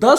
10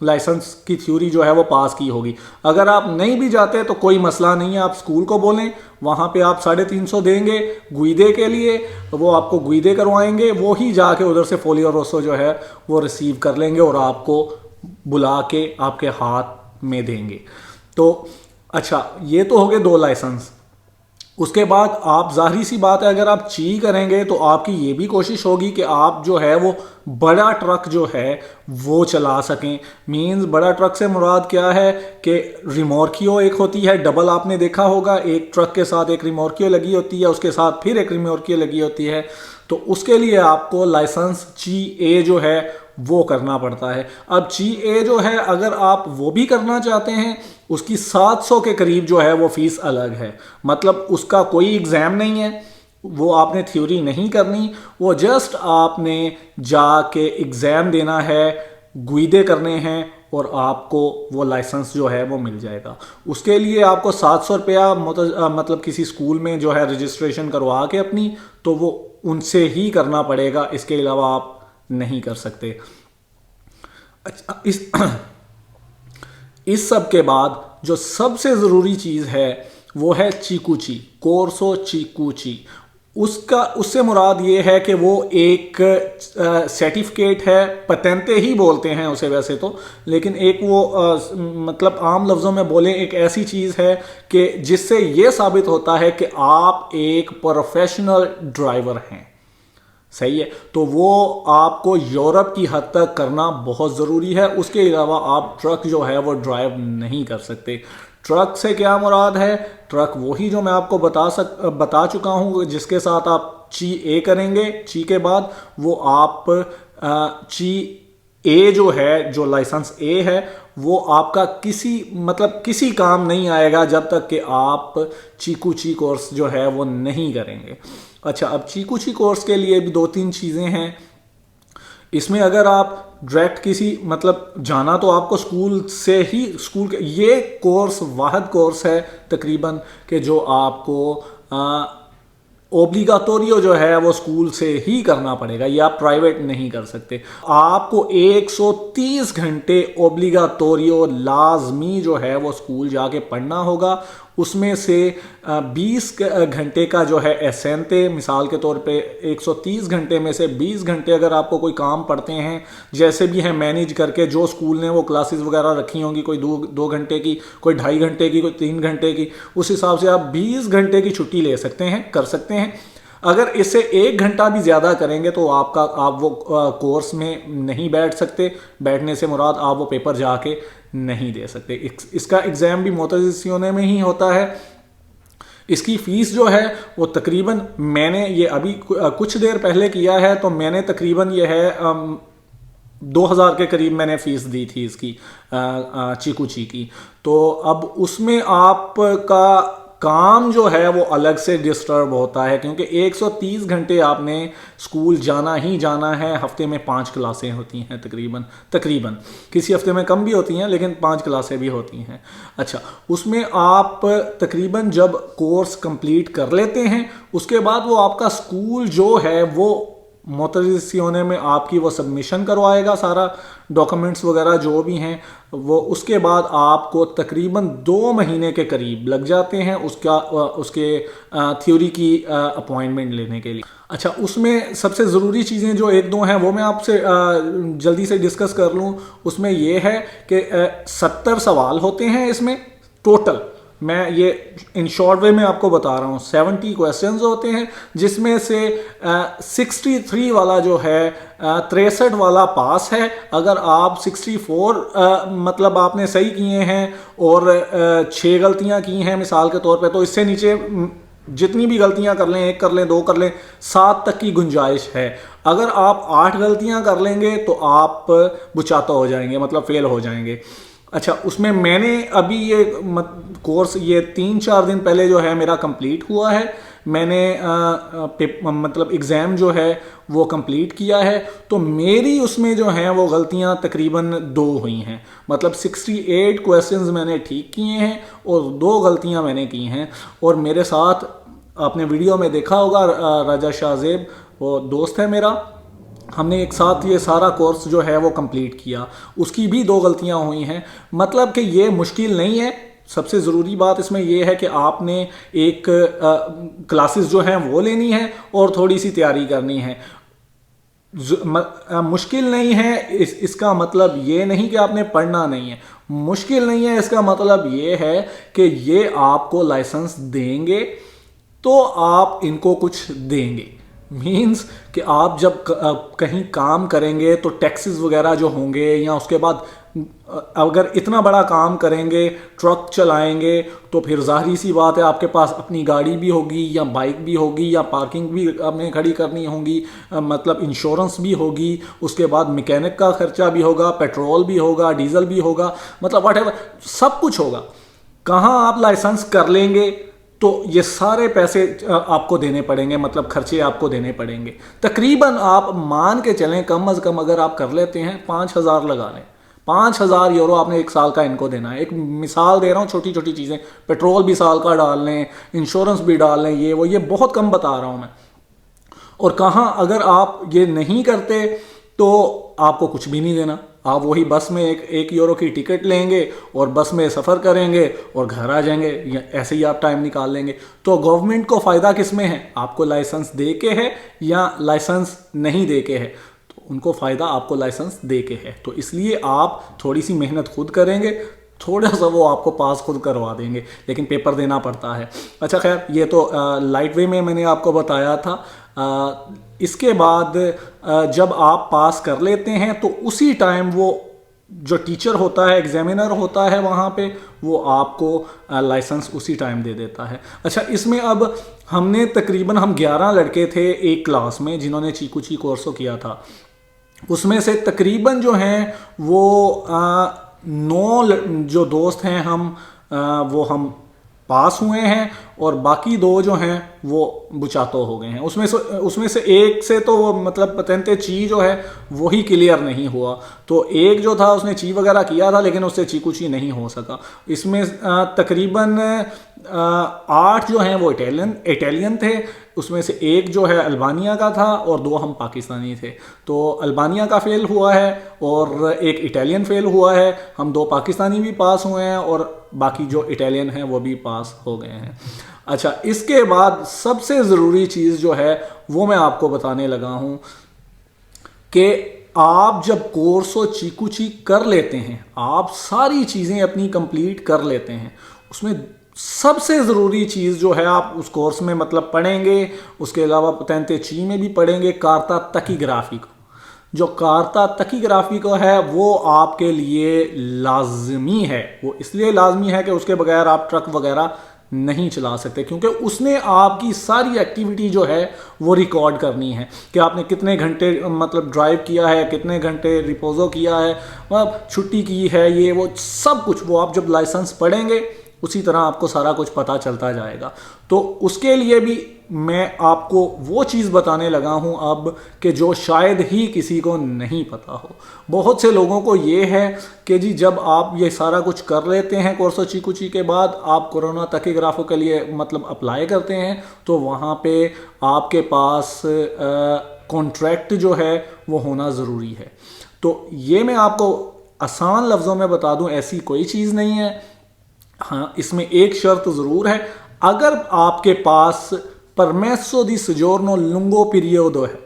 licence کی theory جو ہے وہ پاس کی ہوگی. اگر آپ نہیں بھی جاتے تو کوئی مسئلہ نہیں ہے, آپ اسکول کو بولیں, وہاں پہ آپ 350 دیں گے گویدے کے لیے, وہ آپ کو گویدے کروائیں گے, وہی جا کے ادھر سے فولیو روسو جو ہے وہ ریسیو کر لیں گے اور آپ کو بلا کے آپ کے ہاتھ میں دیں گے. تو اچھا, یہ تو ہو گئے 2 لائسنس. اس کے بعد آپ ظاہری سی بات ہے اگر آپ چی کریں گے تو آپ کی یہ بھی کوشش ہوگی کہ آپ جو ہے وہ بڑا ٹرک جو ہے وہ چلا سکیں. مینز بڑا ٹرک سے مراد کیا ہے کہ ریمورکیو ایک ہوتی ہے, ڈبل آپ نے دیکھا ہوگا, ایک ٹرک کے ساتھ ایک ریمورکیو لگی ہوتی ہے, اس کے ساتھ پھر ایک ریمورکیو لگی ہوتی ہے. تو اس کے لیے آپ کو لائسنس چی اے جو ہے وہ کرنا پڑتا ہے. اب چی اے جو ہے اگر آپ وہ بھی کرنا چاہتے ہیں, اس کی 700 کے قریب جو ہے وہ فیس الگ ہے. مطلب اس کا کوئی ایگزام نہیں ہے, وہ آپ نے تھیوری نہیں کرنی, وہ جسٹ آپ نے جا کے ایگزام دینا ہے, گویدے کرنے ہیں اور آپ کو وہ لائسنس جو ہے وہ مل جائے گا. اس کے لیے آپ کو 700 روپیہ مطلب کسی اسکول میں جو ہے رجسٹریشن کروا کے اپنی, تو وہ ان سے ہی کرنا پڑے گا, اس کے علاوہ آپ نہیں کر سکتے. اس سب کے بعد جو سب سے ضروری چیز ہے وہ ہے چیکوچی, کورسو چیکوچی. اس سے مراد یہ ہے کہ وہ ایک سرٹیفکیٹ ہے, پتنتے ہی بولتے ہیں اسے ویسے تو, لیکن ایک وہ مطلب عام لفظوں میں بولیں ایک ایسی چیز ہے کہ جس سے یہ ثابت ہوتا ہے کہ آپ ایک پروفیشنل ڈرائیور ہیں. صحیح ہے, تو وہ آپ کو یورپ کی حد تک کرنا بہت ضروری ہے. اس کے علاوہ آپ ٹرک جو ہے وہ ڈرائیو نہیں کر سکتے. ٹرک سے کیا مراد ہے؟ ٹرک وہی جو میں آپ کو بتا چکا ہوں, جس کے ساتھ آپ چی اے کریں گے, چی کے بعد وہ آپ چی اے جو ہے, جو لائسنس اے ہے, وہ آپ کا کسی کام نہیں آئے گا جب تک کہ آپ چیکوچی کورس جو ہے وہ نہیں کریں گے. اچھا, اب چیکوچی کورس کے لیے بھی 2-3 چیزیں ہیں. اس میں اگر آپ ڈائریکٹ کسی جانا تو آپ کو یہ کورس واحد کورس ہے تقریباً کہ جو آپ کو اوبلیگاتوریو جو ہے وہ اسکول سے ہی کرنا پڑے گا, یہ آپ پرائیویٹ نہیں کر سکتے. آپ کو 130 گھنٹے اوبلیگاتوریو لازمی جو ہے وہ اسکول جا کے پڑھنا ہوگا. اس میں سے 20 گھنٹے کا جو ہے ایسینتے, مثال کے طور پہ 130 گھنٹے میں سے 20 گھنٹے اگر آپ کو کوئی کام پڑھتے ہیں, جیسے بھی ہیں مینیج کر کے, جو اسکول نے وہ کلاسز وغیرہ رکھی ہوں گی, کوئی 2 گھنٹے کی, کوئی 2.5 گھنٹے کی, کوئی 3 گھنٹے کی, اس حساب سے آپ 20 گھنٹے کی چھٹی لے سکتے ہیں, کر سکتے ہیں. اگر اس سے 1 گھنٹہ بھی زیادہ کریں گے تو آپ وہ کورس میں نہیں بیٹھ سکتے. بیٹھنے سے مراد آپ وہ پیپر جا کے نہیں دے سکتے. اس کا ایگزام بھی موتزسیونے میں ہی ہوتا ہے. اس کی فیس جو ہے وہ تقریباً, میں نے یہ ابھی کچھ دیر پہلے کیا ہے, تو میں نے تقریباً یہ ہے 2000 کے قریب میں نے فیس دی تھی اس کی, چیکوچی کی. تو اب اس میں آپ کا کام جو ہے وہ الگ سے ڈسٹرب ہوتا ہے, کیونکہ 130 گھنٹے آپ نے اسکول جانا ہی جانا ہے. ہفتے میں 5 کلاسیں ہوتی ہیں تقریباً, کسی ہفتے میں کم بھی ہوتی ہیں لیکن 5 کلاسیں بھی ہوتی ہیں. اچھا, اس میں آپ تقریباً جب کورس کمپلیٹ کر لیتے ہیں, اس کے بعد وہ آپ کا اسکول جو ہے وہ موتزسیونے میں آپ کی وہ سبمیشن کروائے گا, سارا ڈاکومنٹس وغیرہ جو بھی ہیں وہ. اس کے بعد آپ کو تقریباً 2 مہینے کے قریب لگ جاتے ہیں اس کے تھیوری کی اپوائنٹمنٹ لینے کے لیے. اچھا, اس میں سب سے ضروری چیزیں جو 1-2 ہیں وہ میں آپ سے جلدی سے ڈسکس کر لوں. اس میں یہ ہے کہ 70 سوال ہوتے ہیں اس میں ٹوٹل. میں یہ ان شارٹ وے میں آپ کو بتا رہا ہوں. 70 کویسچنز ہوتے ہیں, جس میں سے 63 والا جو ہے 63 والا پاس ہے. اگر آپ 64 آپ نے صحیح کیے ہیں اور 6 غلطیاں کی ہیں مثال کے طور پہ, تو اس سے نیچے جتنی بھی غلطیاں کر لیں, 1 کر لیں, 2 کر لیں, 7 تک کی گنجائش ہے. اگر آپ 8 غلطیاں کر لیں گے تو آپ بچاتا ہو جائیں گے, فیل ہو جائیں گے. اچھا, اس میں نے ابھی یہ کورس یہ 3-4 دن پہلے جو ہے میرا کمپلیٹ ہوا ہے. میں نے ایگزام جو ہے وہ کمپلیٹ کیا ہے, تو میری اس میں جو ہیں وہ غلطیاں تقریباً 2 ہوئی ہیں. 68 کویسچنز میں نے ٹھیک کیے ہیں اور 2 غلطیاں میں نے کی ہیں. اور میرے ساتھ آپ نے ویڈیو میں دیکھا ہوگا راجہ شاہ زیب, وہ دوست ہے میرا, ہم نے ایک ساتھ یہ سارا کورس جو ہے وہ کمپلیٹ کیا، اس کی بھی 2 غلطیاں ہوئی ہیں۔ مطلب کہ یہ مشکل نہیں ہے، سب سے ضروری بات اس میں یہ ہے کہ آپ نے ایک کلاسز جو ہیں وہ لینی ہے اور تھوڑی سی تیاری کرنی ہے۔ مشکل نہیں ہے اس کا مطلب یہ نہیں کہ آپ نے پڑھنا نہیں ہے، مشکل نہیں ہے اس کا مطلب یہ ہے کہ یہ آپ کو لائسنس دیں گے تو آپ ان کو کچھ دیں گے۔ مینز کہ آپ جب کہیں کام کریں گے تو ٹیکسز وغیرہ جو ہوں گے، یا اس کے بعد اگر اتنا بڑا کام کریں گے، ٹرک چلائیں گے، تو پھر ظاہری سی بات ہے آپ کے پاس اپنی گاڑی بھی ہوگی یا بائک بھی ہوگی یا پارکنگ بھی آپ نے کھڑی کرنی ہوگی، مطلب انشورنس بھی ہوگی، اس کے بعد میکینک کا خرچہ بھی ہوگا، پیٹرول بھی ہوگا، ڈیزل بھی ہوگا، مطلب واٹ ایور سب کچھ ہوگا۔ کہاں آپ لائسنس کر لیں گے تو یہ سارے پیسے آپ کو دینے پڑیں گے، مطلب خرچے آپ کو دینے پڑیں گے۔ تقریباً آپ مان کے چلیں کم از کم اگر آپ کر لیتے ہیں 5,000 لگا لیں، 5,000 یورو آپ نے 1 سال کا ان کو دینا ہے۔ ایک مثال دے رہا ہوں، چھوٹی چھوٹی چیزیں، پیٹرول بھی سال کا ڈال لیں، انشورنس بھی ڈال لیں، یہ بہت کم بتا رہا ہوں میں۔ اور کہاں اگر آپ یہ نہیں کرتے تو آپ کو کچھ بھی نہیں دینا، آپ وہی بس میں 1 یورو کی ٹکٹ لیں گے اور بس میں سفر کریں گے اور گھر آ جائیں گے، ایسے ہی آپ ٹائم نکال لیں گے۔ تو گورنمنٹ کو فائدہ کس میں ہے؟ آپ کو لائسنس دے کے ہے یا لائسنس نہیں دے کے ہے؟ تو ان کو فائدہ آپ کو لائسنس دے کے ہے، تو اس لیے آپ تھوڑی سی محنت خود کریں گے، تھوڑا سا وہ آپ کو پاس خود کروا دیں گے، لیکن پیپر دینا پڑتا ہے۔ اچھا خیر، یہ تو لائٹ وے میں نے آپ کو بتایا تھا۔ اس کے بعد جب آپ پاس کر لیتے ہیں تو اسی ٹائم وہ جو ٹیچر ہوتا ہے، ایگزامینر ہوتا ہے وہاں پہ، وہ آپ کو لائسنس اسی ٹائم دے دیتا ہے۔ اچھا، اس میں اب ہم 11 لڑکے تھے ایک کلاس میں جنہوں نے چیکو چی کورسو کیا تھا، اس میں سے تقریباً جو ہیں وہ 9 جو دوست ہیں وہ ہم پاس ہوئے ہیں، اور باقی 2 جو ہیں وہ بچاتو ہو گئے ہیں۔ اس میں سے ایک سے تو وہ مطلب پتنتے چی جو ہے وہی کلیئر نہیں ہوا، تو ایک جو تھا اس نے چی وغیرہ کیا تھا لیکن اس سے چیکو چی نہیں ہو سکا۔ اس میں تقریباً 8 جو ہیں وہ اٹیلین تھے، اس میں سے ایک جو ہے البانیہ کا تھا اور 2 ہم پاکستانی تھے۔ تو البانیہ کا فیل ہوا ہے اور ایک اٹیلین فیل ہوا ہے، ہم 2 پاکستانی بھی پاس ہوئے ہیں اور باقی جو اٹیلین ہیں وہ بھی پاس ہو گئے ہیں۔ اچھا، اس کے بعد سب سے ضروری چیز جو ہے وہ میں آپ کو بتانے لگا ہوں کہ آپ جب کورسو چیکو چی کر لیتے ہیں، آپ ساری چیزیں اپنی کمپلیٹ کر لیتے ہیں، اس میں سب سے ضروری چیز جو ہے آپ اس کورس میں مطلب پڑھیں گے، اس کے علاوہ پتنتے چی میں بھی پڑھیں گے، کارتا تکی گرافی کو۔ جو کارتا تکی گرافی کو ہے وہ آپ کے لیے لازمی ہے، وہ اس لیے لازمی ہے کہ اس کے بغیر آپ ٹرک وغیرہ نہیں چلا سکتے، کیونکہ اس نے آپ کی ساری ایکٹیویٹی جو ہے وہ ریکارڈ کرنی ہے کہ آپ نے کتنے گھنٹے مطلب ڈرائیو کیا ہے، کتنے گھنٹے ریپوزو کیا ہے، چھٹی کی ہے، یہ وہ سب کچھ وہ آپ جب لائسنس پڑھیں گے اسی طرح آپ کو سارا کچھ پتہ چلتا جائے گا۔ تو اس کے لیے بھی میں آپ کو وہ چیز بتانے لگا ہوں اب کہ جو شاید ہی کسی کو نہیں پتا ہو۔ بہت سے لوگوں کو یہ ہے کہ جی جب آپ یہ سارا کچھ کر لیتے ہیں کورسو چیکو چی کے بعد، آپ کورونا تکی گرافو کے لیے مطلب اپلائی کرتے ہیں تو وہاں پہ آپ کے پاس کانٹریکٹ جو ہے وہ ہونا ضروری ہے۔ تو یہ میں آپ کو آسان لفظوں میں بتا دوں، ایسی کوئی چیز نہیں ہے۔ ہاں، اس میں ایک شرط ضرور ہے، اگر آپ کے پاس پرمیسو دی سجورنو لنگو پیریوڈو ہے،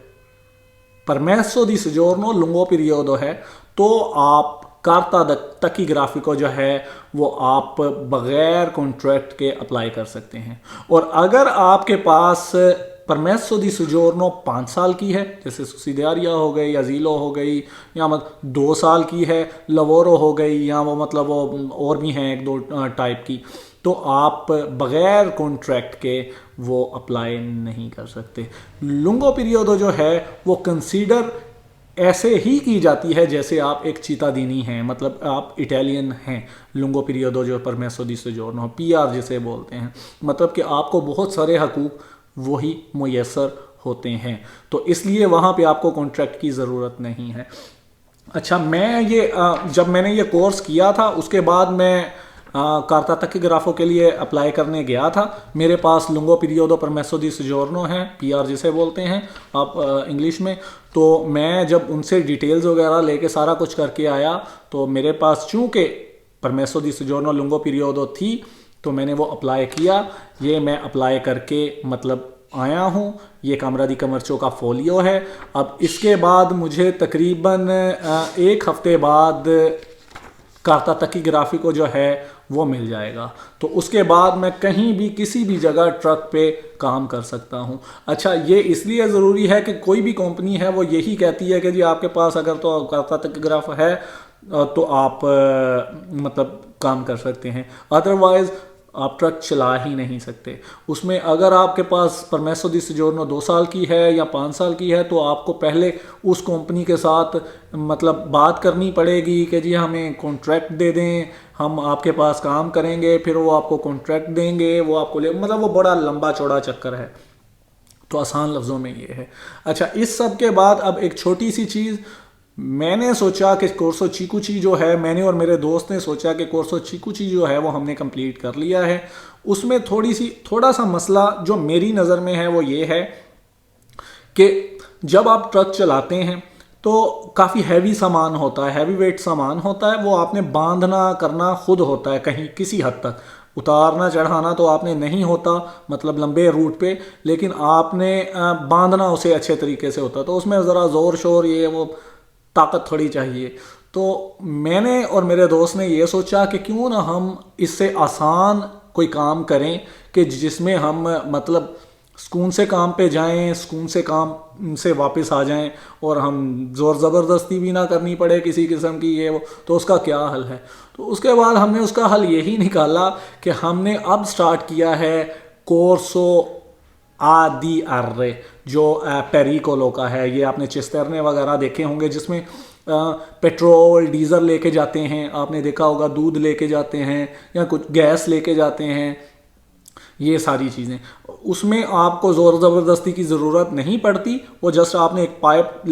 پرمیسو دی سجورنو لنگو پیریوڈو ہے، تو آپ کارتا تکی گرافی کو جو ہے وہ آپ بغیر کانٹریکٹ کے اپلائی کر سکتے ہیں۔ اور اگر آپ کے پاس پرمیسو دی سجورنو 5 سال کی ہے، جیسے سوسیڈیاریا ہو گئی یا زیلو ہو گئی، یا 2 سال کی ہے لوورو ہو گئی، یا وہ مطلب وہ اور بھی ہیں 1-2 ٹائپ کی، تو آپ بغیر کانٹریکٹ کے وہ اپلائی نہیں کر سکتے۔ لنگو پیریوڈو جو ہے وہ کنسیڈر ایسے ہی کی جاتی ہے جیسے آپ ایک چیتادینی ہیں، مطلب آپ اٹیلین ہیں۔ لنگو پیریوڈو جو پرمیسو دی سجورنو PR جسے بولتے ہیں، مطلب کہ آپ کو بہت سارے حقوق وہی میسر ہوتے ہیں، تو اس لیے وہاں پہ آپ کو کانٹریکٹ کی ضرورت نہیں ہے۔ اچھا، جب میں نے یہ کورس کیا تھا اس کے بعد میں کارتا تاکیگرافو کے لیے اپلائی کرنے گیا تھا. میرے پاس لنگو پیریوڈو پرمیسو دی سجورنو ہے, PR جسے بولتے ہیں آپ انگلش میں. تو میں جب ان سے ڈیٹیلز وغیرہ لے کے سارا کچھ کر کے آیا تو میرے پاس چونکہ پرمیسو دی سجورنو لنگو پیریوڈو تھی تو میں نے وہ اپلائی کیا. یہ میں اپلائی کر کے مطلب آیا ہوں. یہ کامرا دی کمرچو کا فولیو ہے. اب اس کے بعد مجھے تقریباً 1 ہفتے بعد کارتا تاکیگرافی کو جو ہے وہ مل جائے گا. تو اس کے بعد میں کہیں بھی کسی بھی جگہ ٹرک پہ کام کر سکتا ہوں. اچھا, یہ اس لیے ضروری ہے کہ کوئی بھی کمپنی ہے وہ یہی کہتی ہے کہ جی آپ کے پاس اگر تو کارتا تاکیگراف ہے تو آپ مطلب کام کر سکتے ہیں, ادروائز آپ ٹرک چلا ہی نہیں سکتے. اس میں اگر آپ کے پاس پرمیسو دی سجورنو 2 سال کی ہے یا 5 سال کی ہے تو آپ کو پہلے اس کمپنی کے ساتھ مطلب بات کرنی پڑے گی کہ جی ہمیں کانٹریکٹ دے دیں, ہم آپ کے پاس کام کریں گے, پھر وہ آپ کو کانٹریکٹ دیں گے, وہ آپ کو مطلب وہ بڑا لمبا چوڑا چکر ہے. تو آسان لفظوں میں یہ ہے. اچھا, اس سب کے بعد اب ایک چھوٹی سی چیز, میں نے سوچا کہ کورسو چیکوچی جو ہے, میں نے اور میرے دوست نے سوچا کہ کورسو چیکوچی جو ہے وہ ہم نے کمپلیٹ کر لیا ہے. اس میں تھوڑا سا مسئلہ جو میری نظر میں ہے وہ یہ ہے کہ جب آپ ٹرک چلاتے ہیں تو کافی ہیوی سامان ہوتا ہے, ہیوی ویٹ سامان ہوتا ہے, وہ آپ نے باندھنا کرنا خود ہوتا ہے کہیں کسی حد تک. اتارنا چڑھانا تو آپ نے نہیں ہوتا مطلب لمبے روٹ پہ, لیکن آپ نے باندھنا اسے اچھے طریقے سے ہوتا, تو اس میں ذرا زور شور یہ وہ طاقت تھوڑی چاہیے. تو میں نے اور میرے دوست نے یہ سوچا کہ کیوں نہ ہم اس سے آسان کوئی کام کریں کہ جس میں ہم مطلب سکون سے کام پہ جائیں, سکون سے کام سے واپس آ جائیں, اور ہم زور زبردستی بھی نہ کرنی پڑے کسی قسم کی یہ وہ. تو اس کا کیا حل ہے؟ تو اس کے بعد ہم نے اس کا حل یہی نکالا کہ ہم نے اب سٹارٹ کیا ہے کورسو آدی ارے جو پیریکولو کا ہے. یہ آپ نے چسترنے وغیرہ دیکھے ہوں گے جس میں پیٹرول ڈیزل لے کے جاتے ہیں, آپ نے دیکھا ہوگا دودھ لے کے جاتے ہیں یا کچھ گیس لے کے جاتے ہیں, یہ ساری چیزیں. اس میں آپ کو زور زبردستی کی ضرورت نہیں پڑتی, وہ جسٹ آپ نے ایک پائپ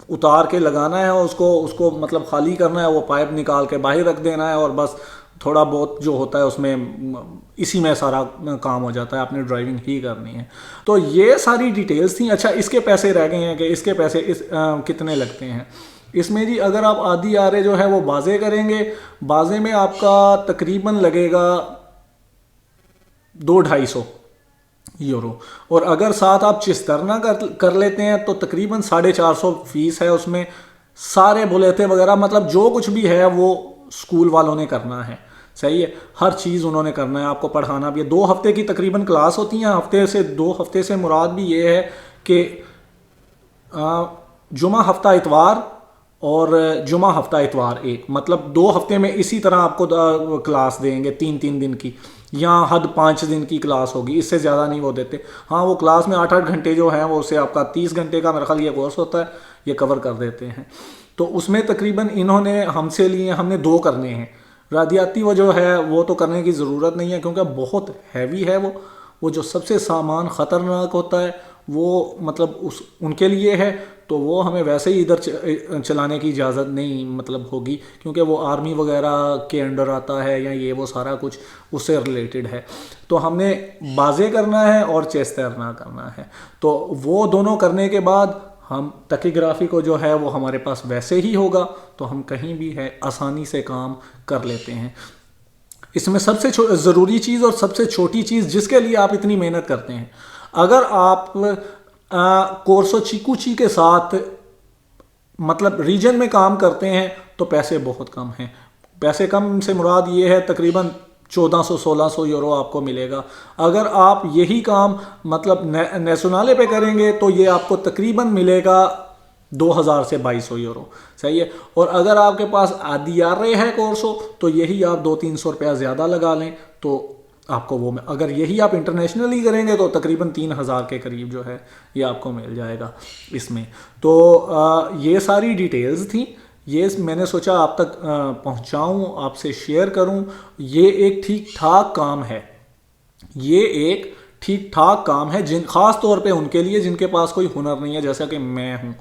اتار کے لگانا ہے, اس کو مطلب خالی کرنا ہے, وہ پائپ نکال کے باہر رکھ دینا ہے, اور بس تھوڑا بہت جو ہوتا ہے اس میں اسی میں سارا کام ہو جاتا ہے, آپ نے ڈرائیونگ ہی کرنی ہے. تو یہ ساری ڈیٹیلز تھیں. اچھا, اس کے پیسے رہ گئے ہیں کہ اس کے پیسے کتنے لگتے ہیں. اس میں جی اگر آپ آدھی آرے جو ہے وہ بازے کریں گے, بازے میں آپ کا تقریباً لگے گا 200-250 یورو, اور اگر ساتھ آپ چسترنا کر لیتے ہیں تو تقریباً 450 فیس ہے. اس میں سارے بلیتے وغیرہ مطلب جو کچھ بھی ہے وہ اسکول والوں نے کرنا ہے. صحیح ہے, ہر چیز انہوں نے کرنا ہے, آپ کو پڑھانا بھی ہے. 2 ہفتے کی تقریباً کلاس ہوتی ہیں. 2 ہفتے سے مراد بھی یہ ہے کہ جمعہ ہفتہ اتوار اور جمعہ ہفتہ اتوار ایک, مطلب 2 ہفتے میں اسی طرح آپ کو کلاس دیں گے 3 دن کی, یا حد 5 دن کی کلاس ہوگی, اس سے زیادہ نہیں وہ دیتے. ہاں, وہ کلاس میں 8 گھنٹے جو ہیں وہ اسے آپ کا 30 گھنٹے کا میرا خیال یہ کورس ہوتا ہے, یہ کور کر دیتے ہیں. تو اس میں تقریباً انہوں نے ہم سے لیے, ہم نے 2 کرنے ہیں. رادیاتی وہ جو ہے وہ تو کرنے کی ضرورت نہیں ہے کیونکہ بہت ہیوی ہے. وہ جو سب سے سامان خطرناک ہوتا ہے وہ مطلب ان کے لیے ہے, تو وہ ہمیں ویسے ہی ادھر چلانے کی اجازت نہیں مطلب ہوگی, کیونکہ وہ آرمی وغیرہ کے انڈر آتا ہے یا یہ وہ سارا کچھ اس سے ریلیٹڈ ہے. تو ہم نے بازے کرنا ہے اور چیس تیرنا کرنا ہے. تو وہ دونوں کرنے کے بعد ہم ٹاکیگرافی کو جو ہے وہ ہمارے پاس ویسے ہی ہوگا, تو ہم کہیں بھی ہے آسانی سے کام کر لیتے ہیں. اس میں سب سے ضروری چیز اور سب سے چھوٹی چیز جس کے لیے آپ اتنی محنت کرتے ہیں, اگر آپ کورسو چیکوچی کے ساتھ مطلب ریجن میں کام کرتے ہیں تو پیسے بہت کم ہیں. پیسے کم سے مراد یہ ہے تقریباً 1400-1600 یورو آپ کو ملے گا. اگر آپ یہی کام مطلب نیشنالے پہ کریں گے تو یہ آپ کو تقریباً ملے گا 2000 سے 2200 یورو. صحیح ہے. اور اگر آپ کے پاس آدھی آرے ہے کورسو تو یہی آپ 200-300 روپیہ زیادہ لگا لیں تو آپ کو وہ, اگر یہی آپ انٹرنیشنلی کریں گے تو تقریباً 3000 کے قریب جو ہے یہ آپ کو مل جائے گا اس میں. تو یہ ساری ڈیٹیلز تھیں, یہ میں نے سوچا آپ تک پہنچاؤں, آپ سے شیئر کروں. یہ ایک ٹھیک ٹھاک کام ہے, یہ ایک ٹھیک ٹھاک کام ہے خاص طور پہ ان کے لیے جن کے پاس کوئی ہنر نہیں ہے, جیسا کہ میں ہوں.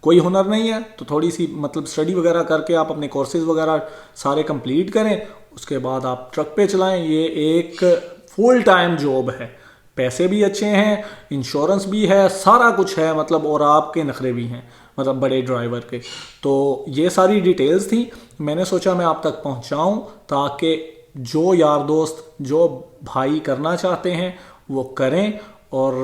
کوئی ہنر نہیں ہے تو تھوڑی سی مطلب اسٹڈی وغیرہ کر کے آپ اپنے کورسز وغیرہ سارے کمپلیٹ کریں, اس کے بعد آپ ٹرک پہ چلائیں. یہ ایک فل ٹائم جاب ہے, پیسے بھی اچھے ہیں, انشورنس بھی ہے, سارا کچھ ہے مطلب, اور آپ کے نخرے بھی ہیں مطلب بڑے ڈرائیور کے. تو یہ ساری ڈیٹیلز تھیں, میں نے سوچا میں آپ تک پہنچاؤں تاکہ جو یار دوست جو بھائی کرنا چاہتے ہیں وہ کریں. اور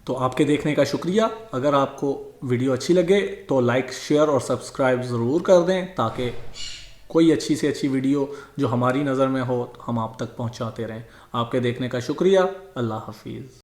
تو آپ کے دیکھنے کا شکریہ. اگر آپ کو ویڈیو اچھی لگے تو لائک شیئر اور سبسکرائب ضرور کر دیں تاکہ کوئی اچھی سے اچھی ویڈیو جو ہماری نظر میں ہو ہم آپ تک پہنچاتے رہیں. آپ کے دیکھنے کا شکریہ. اللہ حافظ.